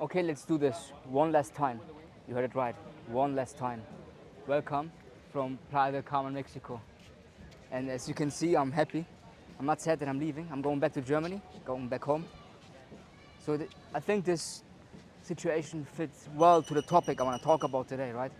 Okay, let's do this one last time. You heard it right. One last time. Welcome from Playa del Carmen, Mexico. And as you can see, I'm happy. I'm not sad that I'm leaving. I'm going back to Germany, going back home. So I think this situation fits well to the topic I want to talk about today, right?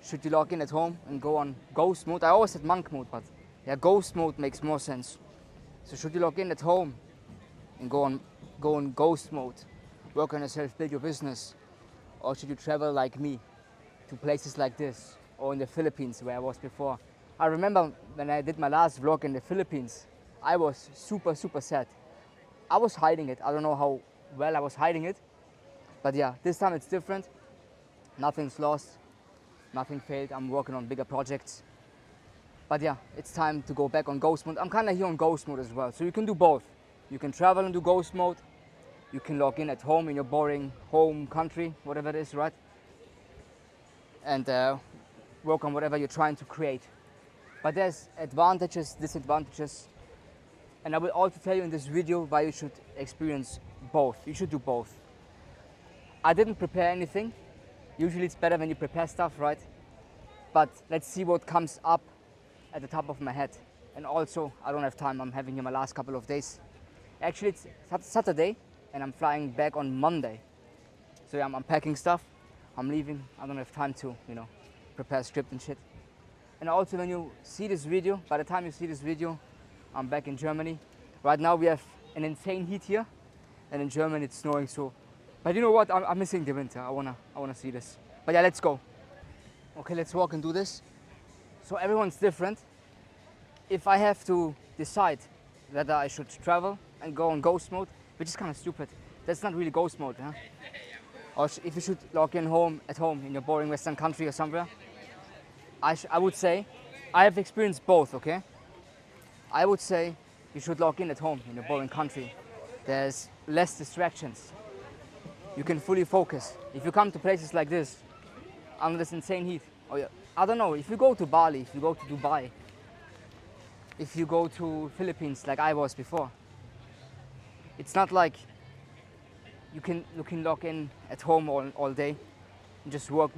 Should you log in at home and go on ghost mode? I always said monk mode, but yeah, ghost mode makes more sense. So should you log in at home and go on ghost mode, work on yourself, build your business, or should you travel like me to places like this or in the Philippines where I was before? I remember when I did my last vlog in the Philippines, I was super sad. I was hiding it. I don't know how well I was hiding it, but yeah, this time it's different. Nothing's lost, nothing failed. I'm working on bigger projects. But yeah, it's time to go back on ghost mode. I'm kind of here on ghost mode as well, so you can do both. You can travel and do ghost mode. You can log in at home in your boring home country, whatever it is, right? And work on whatever you're trying to create. But there's advantages, disadvantages, and I will also tell you in this video why you should experience both. You should do both. I didn't prepare anything. Usually it's better when you prepare stuff, right? But let's see what comes up at the top of my head. And also, I don't have time. I'm having here my last couple of days. Actually, it's Saturday, and I'm flying back on Monday. So yeah, I'm unpacking stuff. I'm leaving. I don't have time to, prepare script and shit. And also, when you see this video, by the time you see this video, I'm back in Germany. Right now, we have an insane heat here, and in Germany it's snowing. So, but you know what? I'm missing the winter. I wanna see this. But yeah, let's go. Okay, let's walk and do this. So everyone's different. If I have to decide whether I should travel and go on ghost mode, which is kind of stupid. That's not really ghost mode, huh? Or if you should log in at home in your boring Western country or somewhere, I would say, I have experienced both, okay? I would say you should log in at home in your boring country. There's less distractions. You can fully focus. If you come to places like this, under this insane heat, I don't know, if you go to Bali, if you go to Dubai, if you go to Philippines like I was before, it's not like you can log in at home all day and just work.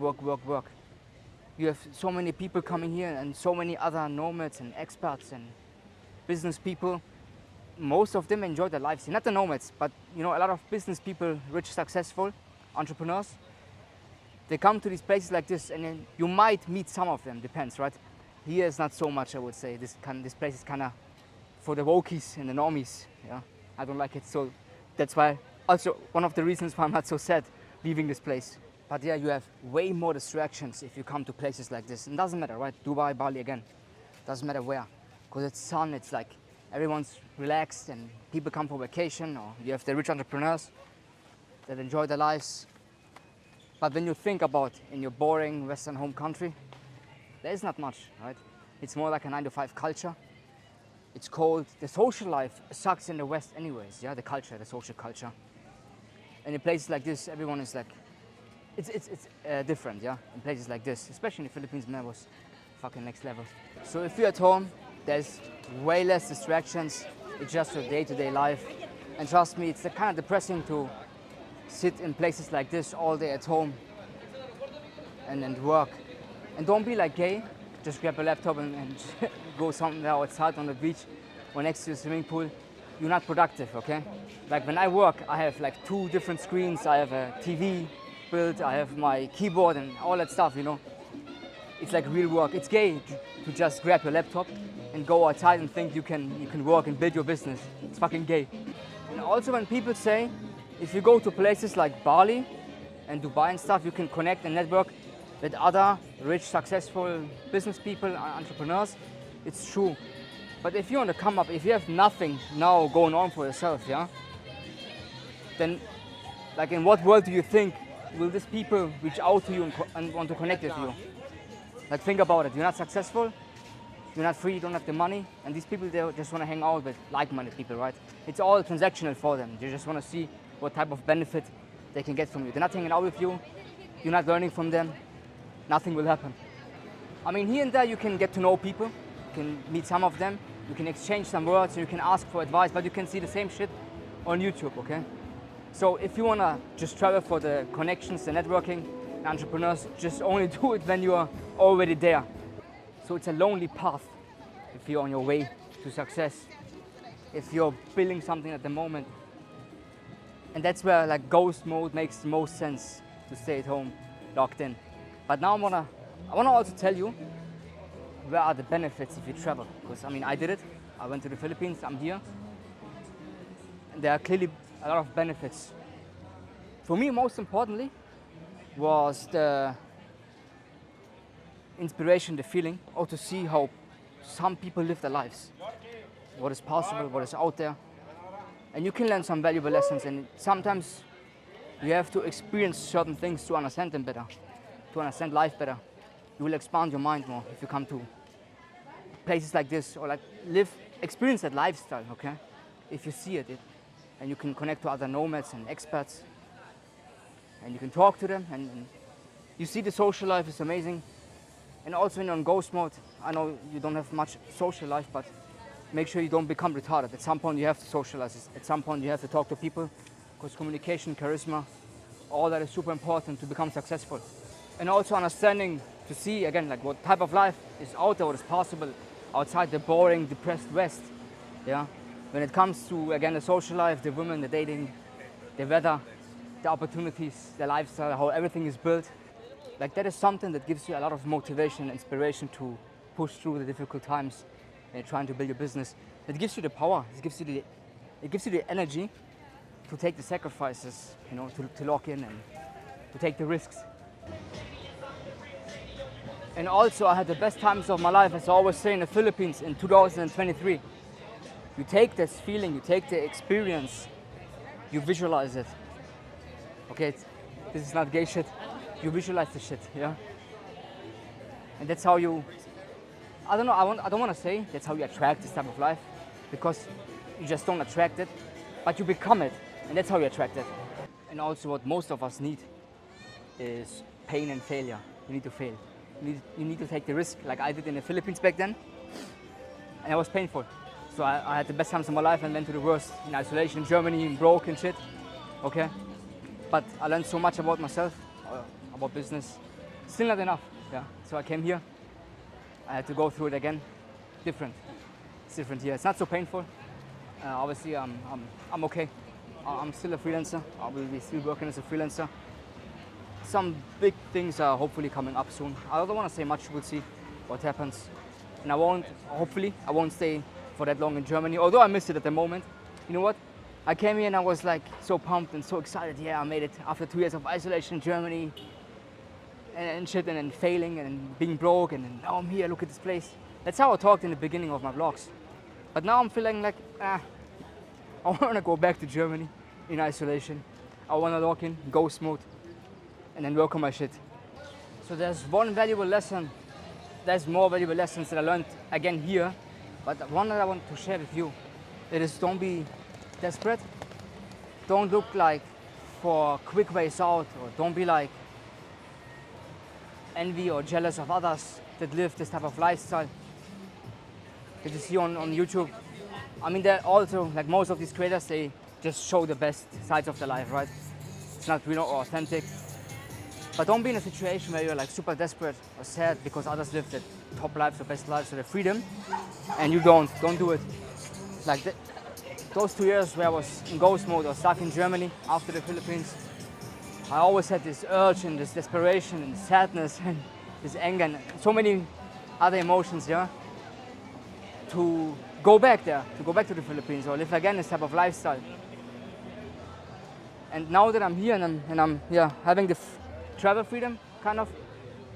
You have so many people coming here and so many other nomads and expats and business people. Most of them enjoy their lives. Not the nomads, but a lot of business people, rich, successful entrepreneurs. They come to these places like this, and then you might meet some of them. Depends, right? Here is not so much, I would say. This place is kind of for the wokies and the normies. Yeah, I don't like it. So that's why. Also, one of the reasons why I'm not so sad leaving this place. But yeah, you have way more distractions if you come to places like this. It doesn't matter, right? Dubai, Bali again. Doesn't matter where, because it's sun. It's like everyone's relaxed and people come for vacation, or you have the rich entrepreneurs that enjoy their lives. But when you think about in your boring Western home country, there is not much, right? It's more like a 9-to-5 culture. It's cold. The social life sucks in the West anyways, yeah? The culture, the social culture. And in places like this, everyone is like, it's different, yeah? In places like this, especially in the Philippines, man, was fucking next level. So if you're at home, there's way less distractions. It's just your day-to-day life. And trust me, it's kind of depressing to sit in places like this all day at home and work. And don't be like gay. Just grab a laptop and go somewhere outside on the beach or next to the swimming pool. You're not productive, okay? Like when I work, I have like 2 different screens. I have a TV built, I have my keyboard and all that stuff, It's like real work. It's gay to just grab your laptop and go outside and think you can work and build your business. It's fucking gay. And also when people say, if you go to places like Bali and Dubai and stuff, you can connect and network with other rich, successful business people, entrepreneurs. It's true. But if you're on the come up, if you have nothing now going on for yourself, yeah, then like in what world do you think will these people reach out to you and want to connect with you? Like think about it. You're not successful, you're not free, you don't have the money, and these people, they just want to hang out with like-minded people, right? It's all transactional for them. They just want to see what type of benefit they can get from you. They're not hanging out with you, you're not learning from them, nothing will happen. I mean, here and there you can get to know people, you can meet some of them, you can exchange some words, you can ask for advice, but you can see the same shit on YouTube, okay? So if you wanna just travel for the connections, the networking, the entrepreneurs, just only do it when you are already there. So it's a lonely path if you're on your way to success, if you're building something at the moment. And that's where like ghost mode makes the most sense, to stay at home, locked in. But now I wanna also tell you where are the benefits if you travel. Because I mean, I did it. I went to the Philippines. I'm here, and there are clearly a lot of benefits. For me, most importantly, was the inspiration, the feeling, or to see how some people live their lives, what is possible, what is out there. And you can learn some valuable lessons, and sometimes you have to experience certain things to understand them better, to understand life better. You will expand your mind more if you come to places like this, or like experience that lifestyle, okay? If you see it, and you can connect to other nomads and expats, and you can talk to them, and you see the social life is amazing. And also when you're on ghost mode, I know you don't have much social life, but make sure you don't become retarded. At some point you have to socialize. At some point you have to talk to people, because communication, charisma, all that is super important to become successful. And also understanding to see again like what type of life is out there, what is possible outside the boring, depressed West. Yeah. When it comes to again the social life, the women, the dating, the weather, the opportunities, the lifestyle, how everything is built. Like that is something that gives you a lot of motivation and inspiration to push through the difficult times and trying to build your business. It gives you the power, it gives you the energy to take the sacrifices, you know, to lock in and to take the risks. And also I had the best times of my life, as I always say, in the Philippines in 2023. You take this feeling, you take the experience, you visualize it. Okay, this is not gay shit. You visualize the shit, yeah? And that's how you, I don't know, I don't want to say that's how you attract this type of life, because you just don't attract it, but you become it, and that's how you attract it. And also what most of us need is pain and failure. You need to fail. You need to take the risk, like I did in the Philippines back then, and it was painful. So I had the best times of my life and went to the worst, in isolation, Germany, broke and shit, okay? But I learned so much about myself, about business. Still not enough, yeah. So I came here. I had to go through it again. Different. It's different here. It's not so painful. Obviously, I'm okay. I'm still a freelancer. I will be still working as a freelancer. Some big things are hopefully coming up soon. I don't want to say much. We'll see what happens. And hopefully, I won't stay for that long in Germany. Although I miss it at the moment. You know what? I came here and I was like so pumped and so excited. Yeah, I made it after 2 years of isolation in Germany and shit, and then failing and being broke, and then now I'm here, look at this place. That's how I talked in the beginning of my vlogs. But now I'm feeling like, I want to go back to Germany in isolation. I want to lock in, ghost mode, and then work on my shit. So there's one valuable lesson. There's more valuable lessons that I learned again here, but one that I want to share with you. It is, don't be desperate. Don't look like for quick ways out, or don't be like envy or jealous of others that live this type of lifestyle that you see on YouTube. I mean, they're also, like most of these creators, they just show the best sides of their life, right? It's not real or authentic. But don't be in a situation where you're like super desperate or sad because others live the top lives or best lives or the freedom, and you don't. Don't do it. Like those 2 years where I was in ghost mode or stuck in Germany after the Philippines, I always had this urge and this desperation and sadness and this anger and so many other emotions, yeah, to go back there, to go back to the Philippines or live again this type of lifestyle. And now that I'm here and I'm having the travel freedom, kind of.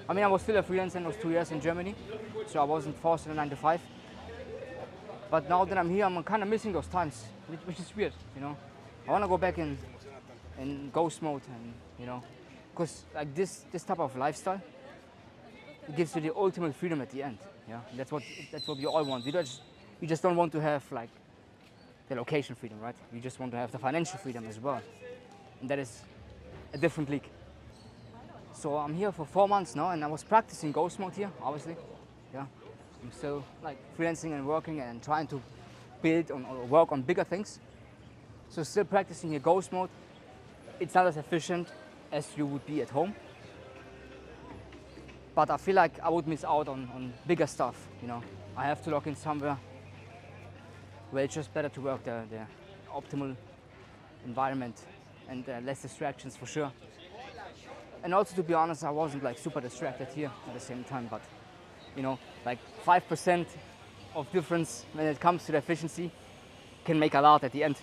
I mean, I was still a freelancer in those 2 years in Germany, so I wasn't forced in a 9 to 5. But now that I'm here, I'm kind of missing those times, which is weird, you know. I want to go back in ghost mode, and you know, because like this type of lifestyle, it gives you the ultimate freedom at the end. Yeah, that's what we all want. You just don't want to have like the location freedom, right? You just want to have the financial freedom as well, and that is a different league. So I'm here for 4 months now, and I was practicing ghost mode here, obviously. Yeah, I'm still like freelancing and working and trying to build on or work on bigger things. So still practicing here ghost mode, it's not as efficient as you would be at home. But I feel like I would miss out on bigger stuff, you know. I have to log in somewhere where it's just better to work the optimal environment and less distractions for sure. And also, to be honest, I wasn't like super distracted here at the same time, but you know, like 5% of difference when it comes to the efficiency can make a lot at the end.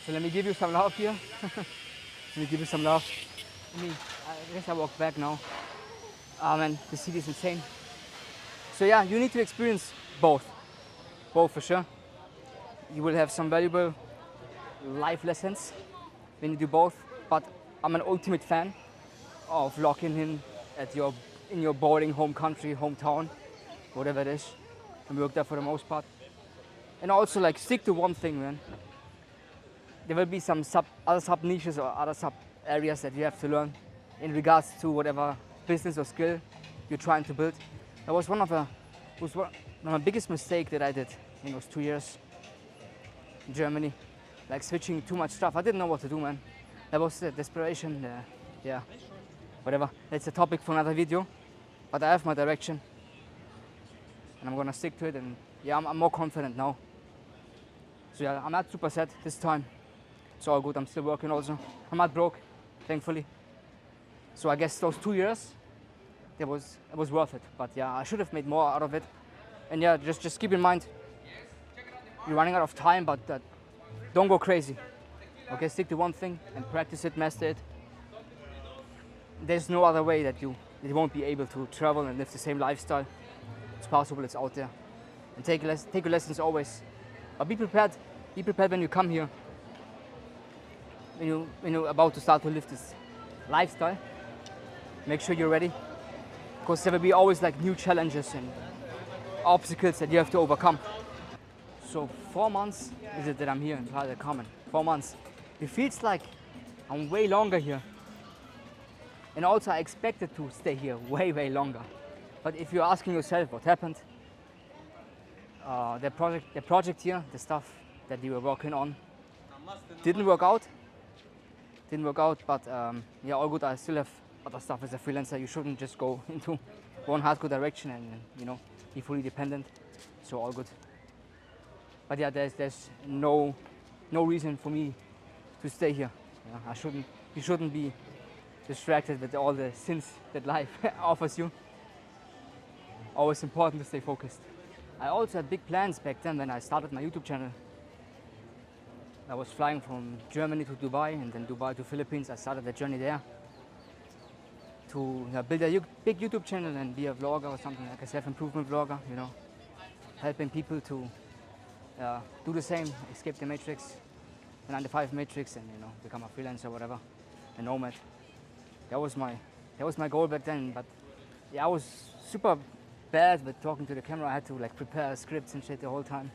So let me give you some love here. Let me give you some love. I guess I walk back now. Man, the city is insane. So yeah, you need to experience both for sure. You will have some valuable life lessons when you do both, but I'm an ultimate fan of locking in in your boarding home country, hometown, whatever it is, and work there for the most part. And also like stick to one thing, man. There will be some other sub niches or other sub areas that you have to learn in regards to whatever business or skill you're trying to build. That was one of my biggest mistake that I did in those 2 years in Germany, like switching too much stuff. I didn't know what to do, man. That was the desperation. Yeah, whatever. That's a topic for another video. But I have my direction, and I'm gonna stick to it. And yeah, I'm more confident now. So yeah, I'm not super sad this time. It's all good. I'm still working also. I'm not broke, thankfully. So I guess those 2 years, it was worth it. But yeah, I should have made more out of it. And yeah, just keep in mind, you're running out of time, but don't go crazy. Okay, stick to one thing and practice it, master it. There's no other way that you won't be able to travel and live the same lifestyle. It's possible. It's out there. And take your lessons always. But be prepared. Be prepared when you come here. When you're about to start to live this lifestyle. Make sure you're ready, because there will be always like new challenges and obstacles that you have to overcome. So 4 months is it that I'm here in Playa del Carmen? 4 months. It feels like I'm way longer here. And also I expected to stay here way longer. But if you're asking yourself what happened, the project here, the stuff that you were working on, didn't work out. But yeah, all good. I still have other stuff as a freelancer. You shouldn't just go into one hardcore direction and be fully dependent. So all good. But yeah, there's no reason for me to stay here. You shouldn't be distracted with all the sins that life offers you. Always important to stay focused. I also had big plans back then when I started my YouTube channel. I was flying from Germany to Dubai and then Dubai to Philippines. I started the journey there to build a big YouTube channel and be a vlogger or something, like a self-improvement vlogger, helping people to do the same, escape the matrix, the 9-to-5 matrix, and become a freelancer, whatever, a nomad. That was my goal back then. But yeah, I was super bad with talking to the camera. I had to like prepare scripts and shit the whole time.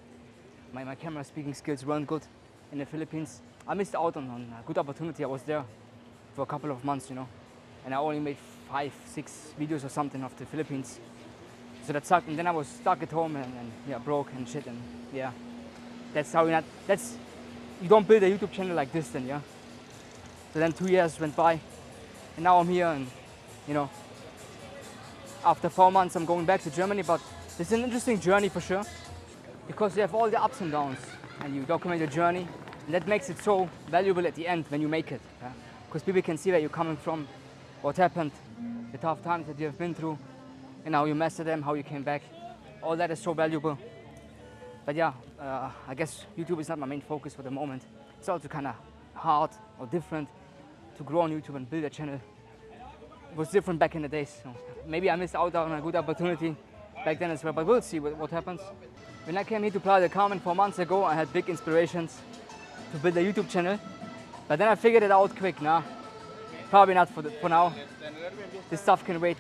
My camera speaking skills weren't good in the Philippines. I missed out on a good opportunity. I was there for a couple of months, and I only made 5-6 videos or something of the Philippines. So that sucked. And then I was stuck at home and broke and shit. And yeah, you don't build a YouTube channel like this then, yeah. So then 2 years went by, and now I'm here, and after 4 months I'm going back to Germany. But it's an interesting journey for sure, because you have all the ups and downs, and you document your journey, and that makes it so valuable at the end when you make it. Because people can see where you're coming from, what happened, the tough times that you have been through, and how you mastered them, how you came back. All that is so valuable. But yeah, I guess YouTube is not my main focus for the moment. It's also kind of hard or different to grow on YouTube and build a channel. It was different back in the days. So maybe I missed out on a good opportunity back then as well, but we'll see what happens. When I came here to Playa del Carmen 4 months ago, I had big inspirations to build a YouTube channel. But then I figured it out quick. Nah, probably not for now. This stuff can wait.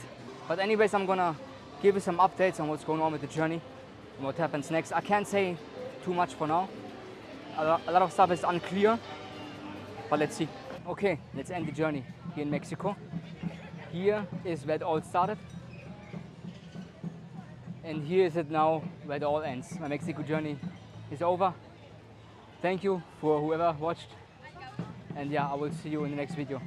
But anyways, I'm gonna give you some updates on what's going on with the journey and what happens next. I can't say too much for now. A lot of stuff is unclear, but let's see. Okay, let's end the journey here in Mexico. Here is where it all started, and here is it now where it all ends. My Mexico journey is over. Thank you for whoever watched. And yeah, I will see you in the next video.